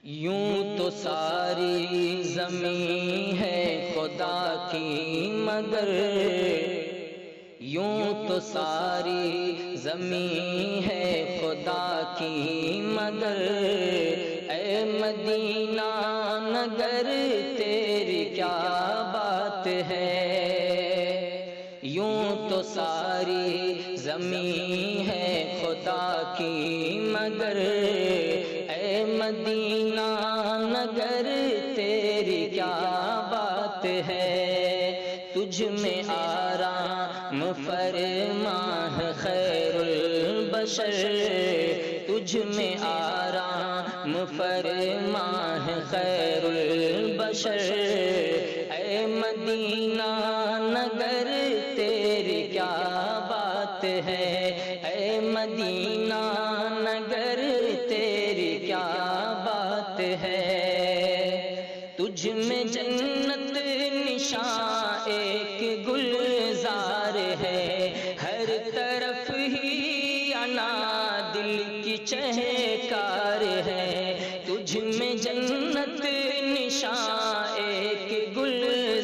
یوں تو ساری زمین ہے خدا کی مگر، یوں تو ساری زمین ہے خدا کی مگر، اے مدینہ نگر تیری کیا بات ہے۔ یوں تو ساری زمین ہے خدا کی مگر، اے مدینہ نگر تیری کیا بات ہے۔ تجھ میں آرام فرما ہے خیر البشر، تجھ میں آرام فرما ہے خیر البشر، اے مدینہ نگر تیری کیا بات ہے، اے مدینہ نگر تیری کیا بات ہے۔ تجھ میں جنت نشاں ایک گلزار ہے، ہر طرف ہی انا دل کی چہکار ہے۔ تجھ میں جنت نشاں